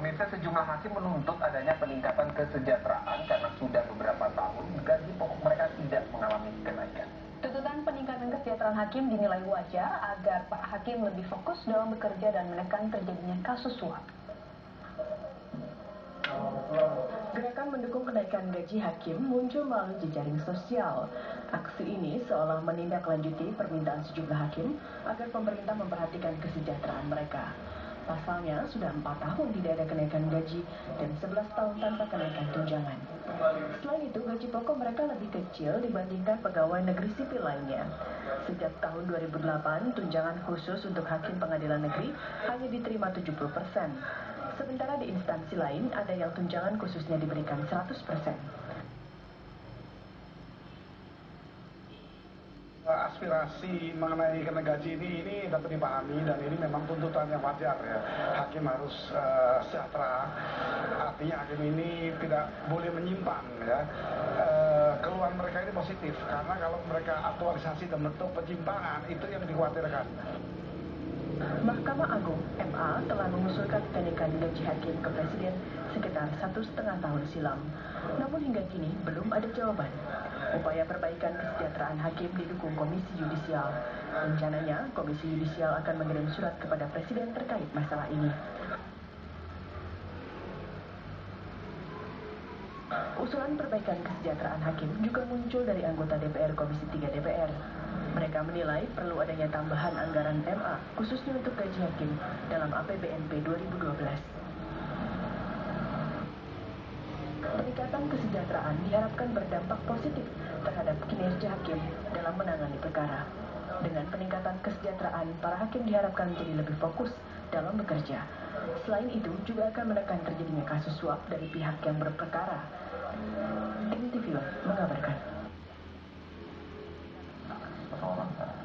Pemirsa, sejumlah hakim menuntut adanya peningkatan kesejahteraan karena sudah beberapa tahun gaji pokok mereka tidak mengalami kenaikan. Tuntutan peningkatan kesejahteraan hakim dinilai wajar agar para hakim lebih fokus dalam bekerja dan menekan terjadinya kasus suap. Gerakan mendukung kenaikan gaji hakim muncul melalui jejaring sosial. Aksi ini seolah menindaklanjuti permintaan sejumlah hakim agar pemerintah memperhatikan kesejahteraan mereka. Pasalnya, sudah 4 tahun tidak ada kenaikan gaji dan 11 tahun tanpa kenaikan tunjangan. Selain itu, gaji pokok mereka lebih kecil dibandingkan pegawai negeri sipil lainnya. Sejak tahun 2008, tunjangan khusus untuk hakim pengadilan negeri hanya diterima 70%. Sementara di instansi lain, ada yang tunjangan khususnya diberikan 100%. Aspirasi mengenai kenaikan gaji ini dapat dipahami dan ini memang tuntutan yang wajar ya. Hakim harus sejahtera, artinya hakim ini tidak boleh menyimpang ya. Keluhan mereka ini positif karena kalau mereka aktualisasi dan bentuk penyimpangan itu yang dikhawatirkan. Mahkamah Agung (MA) telah mengusulkan kenaikan gaji hakim ke Presiden sekitar 1,5 tahun silam. Namun hingga kini belum ada jawaban. Upaya perbaikan kesejahteraan hakim didukung Komisi Yudisial. Rencananya, Komisi Yudisial akan mengirim surat kepada Presiden terkait masalah ini. Usulan perbaikan kesejahteraan hakim juga muncul dari anggota DPR Komisi 3 DPR. Mereka menilai perlu adanya tambahan anggaran MA khususnya untuk gaji hakim dalam APBNP 2012. Peningkatan kesejahteraan diharapkan berdampak positif terhadap kinerja hakim dalam menangani perkara. Dengan peningkatan kesejahteraan, para hakim diharapkan menjadi lebih fokus dalam bekerja. Selain itu, juga akan menekan terjadinya kasus suap dari pihak yang berperkara. NTV mengabarkan.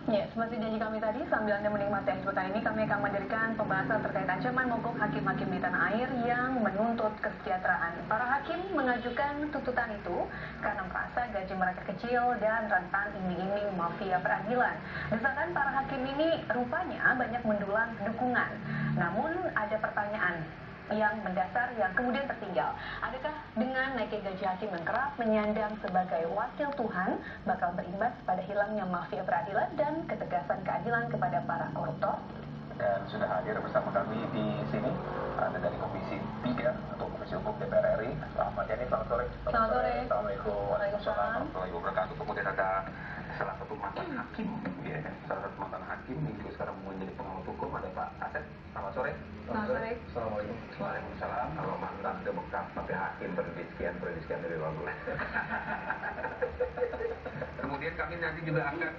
Ya, seperti janji kami tadi, sambil Anda menikmati akhir pekan ini, kami akan menghadirkan pembahasan terkait ancaman mogok hakim-hakim di tanah air yang menuntut kesejahteraan. Para hakim mengajukan tuntutan itu karena merasa gaji mereka kecil dan rentan iming-iming mafia peradilan. Desakan para hakim ini rupanya banyak mendulang dukungan. Namun ada pertanyaan yang mendasar yang kemudian tertinggal. Adakah dengan naiknya gaji hakim yang kerap menyandang sebagai wakil Tuhan bakal berimbas pada hilangnya mafia peradilan dan ketegasan keadilan kepada para koruptor? Dan sudah hadir bersama kami di sini ada dari Komisi 3 atau Komisi Hukum DPR RI, Pak Ahmad Yani. Selamat sore. Selamat sore. Assalamualaikum. Waalaikumsalam. Warahmatullahi wabarakatuh. Kemudian ada salah satu mantan hakim, ya, salah satu mantan hakim yang juga sekarang menjadi pengamat hukum, ada Pak Asep. Selamat sore. Selamat sore. Assalamualaikum. Waalaikumsalam. Kalau mantan udah bekas tapi hakim periode sekian lebih bagus. Kemudian kami nanti juga akan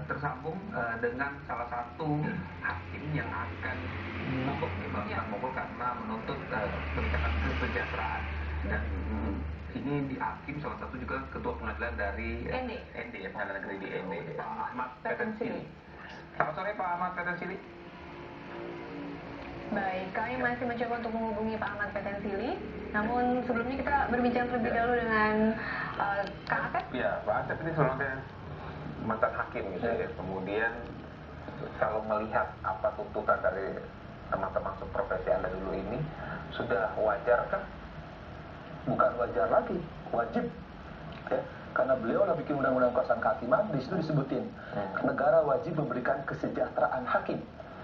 tersambung dengan salah satu hakim yang akan mogok, mogok karena menuntut peningkatan kesejahteraan. Dan ini di hakim salah satu juga ketua pengadilan dari ND ya, pengadilan negeri di ND, Pak Ahmad Petensili. Selamat sore Pak Ahmad Petensili. Baik, kami masih mencoba untuk menghubungi Pak Ahmad Petensili. Namun sebelumnya kita berbincang terlebih dahulu dengan Kang Asep. Ya, Pak Asep ini sebenarnya mantan hakim gitu ya. Kemudian kalau melihat apa tuntutan dari teman-teman seprofesi Anda dulu ini, sudah wajar kah? Bukan wajar lagi, wajib. Ya, karena beliau lah bikin undang-undang kekuasaan kehakiman, di situ disebutin negara wajib memberikan kesejahteraan hakim.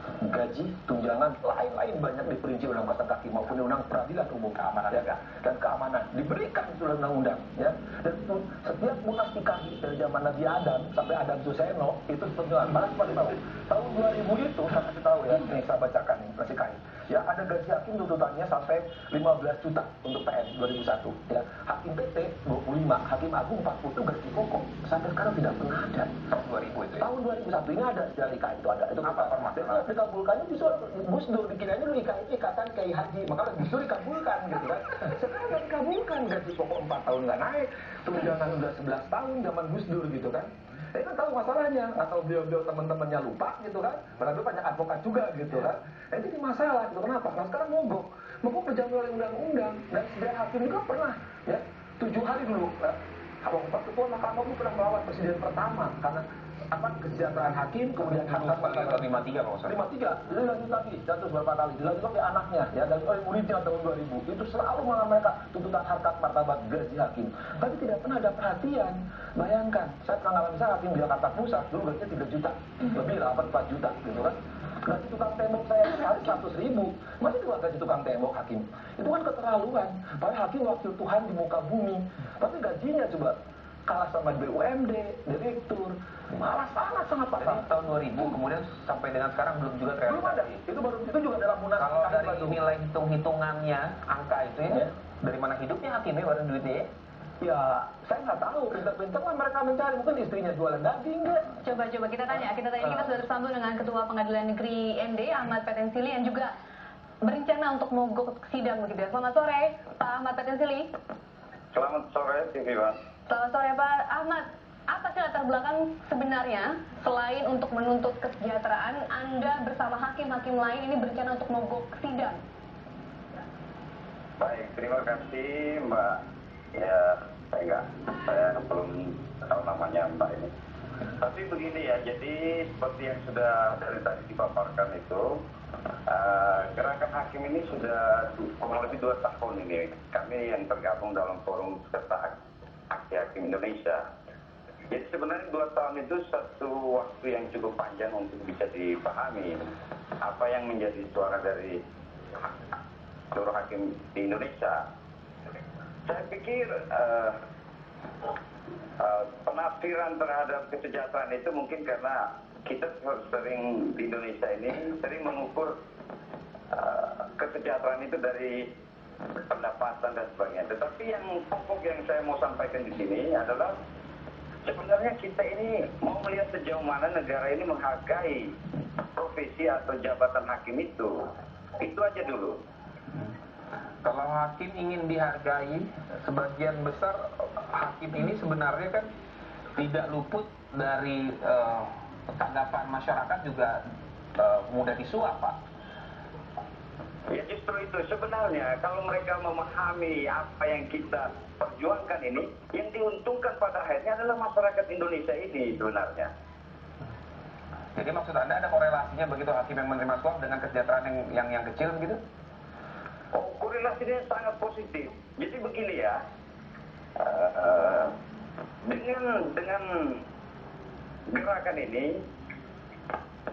Gaji, tunjangan, lain-lain banyak diperinci undang kekuasaan hakim maupun undang peradilan umum, keamanan ya, dan keamanan diberikan itu undang-undang ya. Dan setiap munas IKI dari zaman Nabi Adam sampai Adam Suseno itu tunjangan. Malah pada tahun 2000 itu saya kasih tahu ya, nih saya bacakan nih munas IKI. Ya, ada gaji hakim tuntutannya sampai 15 juta untuk PN 2001 ya. Hakim PT 25, hakim agung 40 itu gaji pokok. Sampai sekarang tidak pernah ada. Tahun 2000 itu ya? Tahun 2001 ini ada dari IKI itu ada. Itu apa permasalahan? Dikabulkannya justru Gus Dur, dikiranya dulu IKI ikatan Kiai Haji, maka Gus Dur dikabulkan gitu kan. Sekarang nggak dikabulkan, gaji pokok 4 tahun nggak naik, tunjangan udah 11 tahun zaman Gus Dur gitu kan. Saya kan tahu masalahnya, atau beliau-beliau teman-temannya lupa gitu kan. Padahal banyak advokat juga gitu kan. Nah, ini masalah gitu, kenapa? Nah sekarang mogok berjalan oleh undang-undang, dan sebenarnya hakim juga pernah ya 7 hari dulu ya, Wakil Ketua Mahkamah Agung pernah melawan presiden pertama karena kesejahteraan hakim, kemudian harkat martabat 53 kalau saya. 53, dilanjut lagi, jatuh beberapa kali, dilanjut lagi anaknya, ya, dan oleh muridnya tahun 2000, itu selalu melawan mereka tuntutan harkat martabat gaji hakim. Tapi tidak pernah ada perhatian. Bayangkan, saya pernah ngalami hakim di Jakarta Pusat, dulu gajinya 3 juta, lebih lah, 4 juta, gitu kan. Gaji tukang tembok saya sehari 100.000, masih juga gaji tukang tembok hakim. Itu kan keterlaluan. Padahal hakim wakil Tuhan di muka bumi, tapi gajinya coba kalah sama BUMD, direktur, malah sangat-sangat pasang. Jadi tahun 2000 kemudian sampai dengan sekarang belum juga Belum ada. terrealisasi. Itu juga dalam munas. Kalau dari nilai hitung-hitungannya angka itu ya, dari mana hidupnya hakimnya bareng duitnya ya? Ya, saya nggak tahu. Pinter-pinter lah mereka mencari. Mungkin istrinya jualan daging nggak? Coba kita tanya. Kita sudah tersambung dengan Ketua Pengadilan Negeri ND Ahmad Petensili yang juga berencana untuk mogok sidang begitu ya. Selamat sore Pak Ahmad Petensili. Selamat sore TV One. Selamat sore Pak Ahmad. Apa sih latar belakang sebenarnya selain untuk menuntut kesejahteraan Anda bersama hakim-hakim lain ini berencana untuk mogok sidang? Baik, terima kasih Mbak. Ya, saya belum tahu namanya Mbak ini. Tapi begini ya, jadi seperti yang sudah dari tadi dipaparkan itu, gerakan hakim ini sudah kurang lebih 2 tahun ini. Kami yang tergabung dalam forum serta aksi hakim Indonesia. Jadi sebenarnya 2 tahun itu satu waktu yang cukup panjang untuk bisa dipahami apa yang menjadi suara dari seluruh hakim di Indonesia. Saya pikir penafsiran terhadap kesejahteraan itu mungkin karena kita sering di Indonesia ini sering mengukur kesejahteraan itu dari pendapatan dan sebagainya. Tetapi yang pokok yang saya mau sampaikan di sini adalah sebenarnya kita ini mau melihat sejauh mana negara ini menghargai profesi atau jabatan hakim itu. Itu aja dulu. Kalau hakim ingin dihargai, sebagian besar hakim ini sebenarnya kan tidak luput dari tanggapan masyarakat juga mudah disuap, Pak. Ya justru itu sebenarnya kalau mereka memahami apa yang kita perjuangkan ini, yang diuntungkan pada akhirnya adalah masyarakat Indonesia ini sebenarnya. Jadi maksud Anda ada korelasinya begitu hakim yang menerima suap dengan kesejahteraan yang kecil begitu? Oh, korelasinya sangat positif. Jadi begini ya, dengan gerakan ini,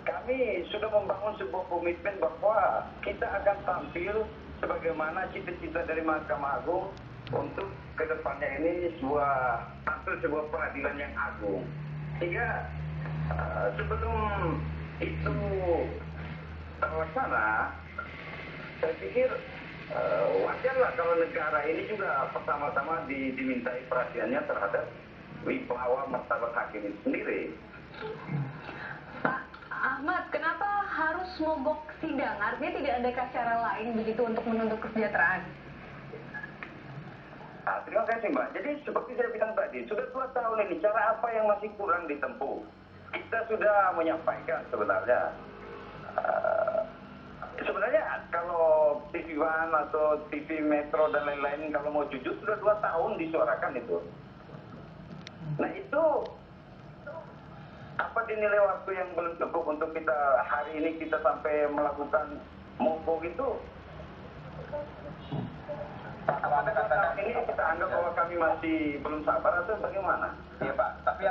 kami sudah membangun sebuah komitmen bahwa kita akan tampil sebagaimana cita-cita dari Mahkamah Agung untuk kedepannya ini tampil sebuah peradilan yang agung. Sehingga sebelum itu terlaksana, saya pikir wajarlah kalau negara ini juga pertama-tama dimintai perhatiannya terhadap wibawa martabat hakim itu sendiri. Pak Ahmad, kenapa harus mogok sidang? Artinya tidak ada cara lain begitu untuk menuntut kesejahteraan? Terima kasih Mbak. Jadi seperti saya bilang tadi, sudah 2 tahun ini, cara apa yang masih kurang ditempuh? Kita sudah menyampaikan sebenarnya. Sebenarnya kalau TV One atau TV Metro dan lain-lain kalau mau jujur sudah 2 tahun disuarakan itu. Nah itu apa dinilai waktu yang belum cukup untuk kita hari ini kita sampai melakukan mogok itu? Apakah tahun ini kita anggap bahwa kami masih belum sabar atau bagaimana? Iya Pak, tapi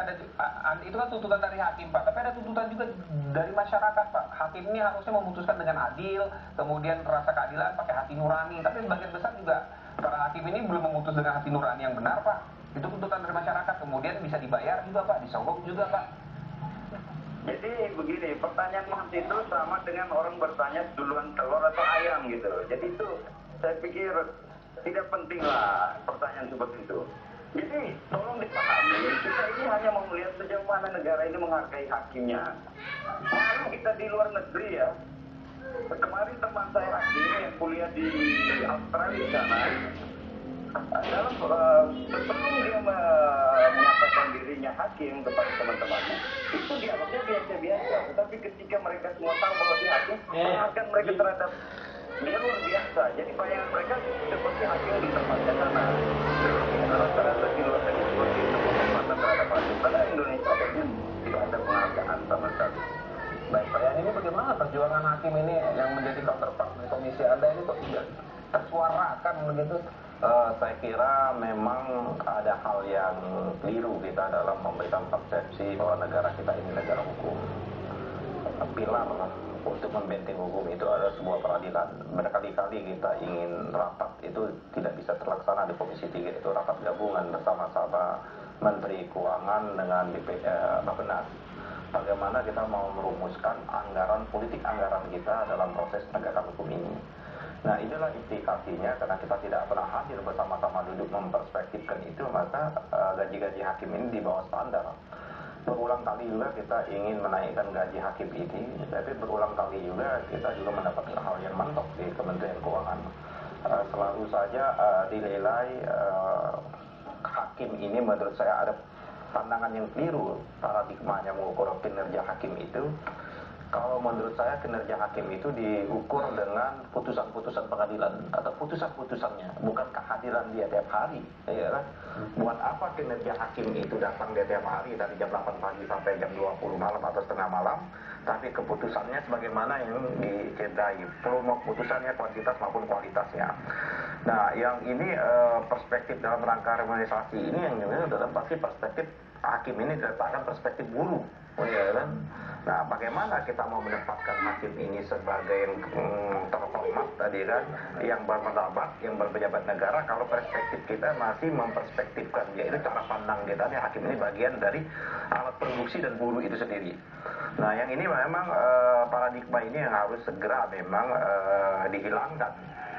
itu kan tuntutan dari hakim Pak, tapi ada tuntutan juga dari masyarakat Pak. Hakim ini harusnya memutuskan dengan adil, kemudian rasa keadilan pakai hati nurani, tapi sebagian besar juga para hakim ini belum memutus dengan hati nurani yang benar Pak. Itu tuntutan dari masyarakat, kemudian bisa dibayar juga Pak, disogok juga Pak. Jadi begini, pertanyaan Mas itu sama dengan orang bertanya duluan telur atau ayam gitu. Jadi itu saya pikir tidak penting lah pertanyaan seperti itu. Jadi tolong dipahami, kita ini hanya mau melihat sejauh mana negara ini menghargai hakimnya. Malah kita di luar negeri ya. Kemarin teman saya hakim yang kuliah di Australia sana, dalam sebelum dia menyatakan dirinya hakim kepada teman-temannya, itu dianggapnya biasa-biasa. Tetapi ketika mereka semua tahu bahwa dia hakim, penghargaan mereka terhadap dia luar biasa. Jadi bayangan mereka seperti hakim di tempatnya sana. rata-rata di luar negeri seperti itu penghormatan terhadap hakim. Karena Indonesia kayaknya tidak ada penghargaan sama sekali. Baik, Pak Yani, ini bagaimana perjuangan hakim ini yang menjadi counterpart di komisi Anda ini kok tidak tersuarakan begitu? Saya kira memang ada hal yang keliru kita dalam memberikan persepsi bahwa negara kita ini negara hukum. Pilar untuk membenteng hukum itu adalah sebuah peradilan. Berkali-kali kita ingin rapat itu tidak bisa terlaksana di Komisi 3, itu rapat gabungan bersama-sama Menteri Keuangan dengan Bappenas. Bagaimana kita mau merumuskan politik anggaran kita dalam proses penegakan hukum ini. Nah, inilah implikasinya karena kita tidak pernah hadir bersama-sama duduk memperspektifkan itu, maka gaji-gaji hakim ini di bawah standar. Berulang kali juga kita ingin menaikkan gaji hakim ini, tapi berulang kali juga kita juga mendapatkan hal yang mentok di Kementerian Keuangan. Selalu saja dinilai hakim ini menurut saya ada pandangan yang keliru, paradigmanya mengukur kinerja hakim itu. Kalau menurut saya kinerja hakim itu diukur dengan putusan-putusan pengadilan atau putusan-putusannya, bukan kehadiran dia tiap hari, ya kan? Buat apa kinerja hakim itu datang dia tiap hari dari jam 8 pagi sampai jam 20 malam atau setengah malam, tapi keputusannya sebagaimana yang dicederai, perlu putusannya kuantitas maupun kualitasnya. Nah, yang ini perspektif dalam rangka harmonisasi ini yang adalah pasti perspektif hakim ini diletakkan perspektif guru, ya kan? Nah, bagaimana kita mau menempatkan hakim ini sebagai yang terhormat tadi kan, yang bermartabat, yang berpejabat negara, kalau perspektif kita masih memperspektifkan, yaitu cara pandang kita nih hakim ini bagian dari alat produksi dan buruh itu sendiri. Nah, yang ini memang paradigma ini yang harus segera memang dihilangkan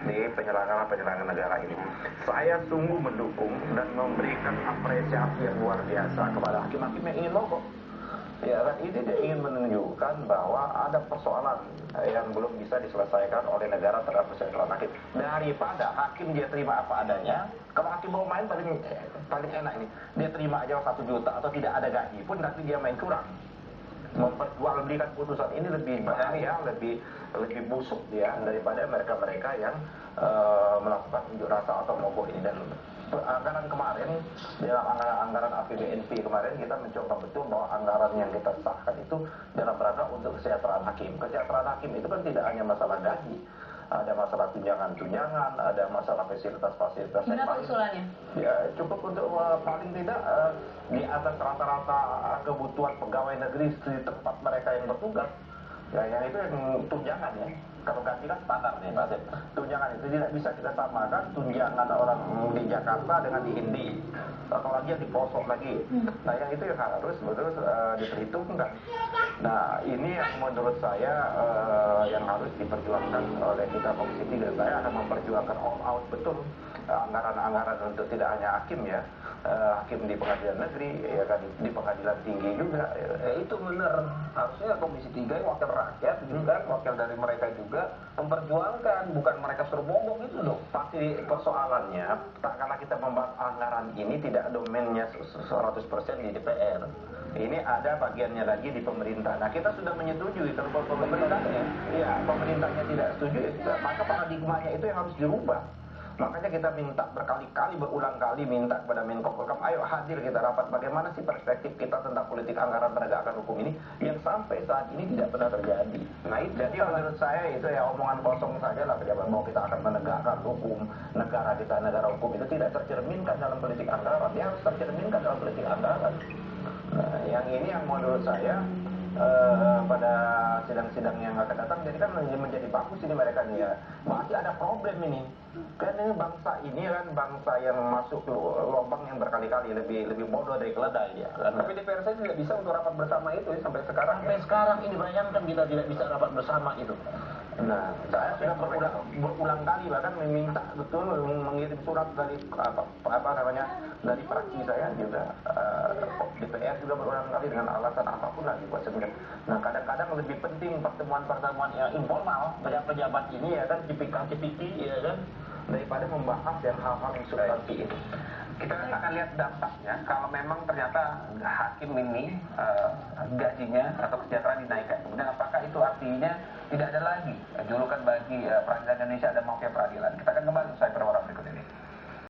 di penyelenggara negara ini. Saya sungguh mendukung dan memberikan apresiasi yang luar biasa kepada hakim-hakim yang ingin mogok. Ya kan, ini dia ingin menunjukkan bahwa ada persoalan yang belum bisa diselesaikan oleh negara terhadap kesejahteraan hakim. Daripada hakim dia terima apa adanya, kalau hakim mau main paling enak ini, dia terima aja 1 juta atau tidak ada gaji pun nanti dia main curang. Memperjualbelikan putusan ini lebih bahaya, lebih busuk dia daripada mereka-mereka yang melakukan unjuk rasa atau mogok ini. Dan anggaran kemarin, dalam anggaran APBNP kemarin kita mencoba betul bahwa anggaran yang kita sahkan itu dalam rangka untuk kesejahteraan hakim. Kesejahteraan hakim itu kan tidak hanya masalah gaji, ada masalah tunjangan-tunjangan, ada masalah fasilitas-fasilitas. Berapa usulannya? Ya, cukup untuk paling tidak di atas rata-rata kebutuhan pegawai negeri di tempat mereka yang bertugas. Ya, yang itu yang tunjangan ya. Kalau gaji kan standar nih Pak Sep. Tunjangan itu tidak bisa kita samakan tunjangan orang di Jakarta dengan di Hindi. Apalagi yang di pelosok lagi. Nah, yang itu yang harus betul diperhitungkan. Nah, ini yang menurut saya yang harus diperjuangkan oleh kita Komisi 3. Saya akan memperjuangkan all out betul anggaran-anggaran untuk tidak hanya hakim ya. Hakim di pengadilan negeri, ya kan, di pengadilan tinggi juga. Itu benar. Harusnya Komisi 3 yang wakil rakyat, gitu kan, wakil dari mereka juga memperjuangkan, bukan mereka suruh mogok gitu loh. Pasti persoalannya, tak kala kita membahas anggaran ini tidak domainnya 100% di DPR. Ini ada bagiannya lagi di pemerintah. Nah, kita sudah menyetujui kalau pemerintahnya, ya pemerintahnya tidak setuju, ya, maka paradigmanya itu yang harus dirubah. Makanya kita minta berkali-kali, berulang kali minta kepada Menko Polhukam, ayo hadir kita rapat bagaimana sih perspektif kita tentang politik anggaran penegakan hukum ini yang sampai saat ini tidak pernah terjadi. Nah, jadi menurut saya itu ya omongan kosong saja lah pejabat bahwa kita akan menegakkan hukum, negara kita negara hukum itu tidak tercerminkan dalam politik anggaran, dia harus tercerminkan dalam politik anggaran. Nah, yang ini yang menurut saya pada sidang-sidang yang akan datang jadi kan menjadi bagus ini mereka nih ya. Masih ada problem ini. Kan ini bangsa ini kan bangsa yang masuk lubang yang berkali-kali lebih bodoh dari keledai ya. Kan? Tapi DPR saya tidak bisa untuk rapat bersama itu ya, sampai sekarang. Sampai sekarang ini bayangkan kita tidak bisa rapat bersama itu. Nah, saya sudah berulang kali bahkan meminta betul mengirim surat dari apa namanya dari fraksi saya juga DPR juga berulang kali dengan alasan apapun lah dibuat sendiri. Nah, kadang-kadang lebih penting pertemuan-pertemuan yang informal pejabat ini ya kan cipika-cipiki ya kan daripada membahas yang hal-hal yang substansi ini. Kita akan lihat dampaknya kalau memang ternyata hakim ini gajinya atau kesejahteraan dinaikkan. Kemudian apakah itu artinya tidak ada lagi julukan bagi peradilan Indonesia dan mafia peradilan? Kita akan kembali usai beberapa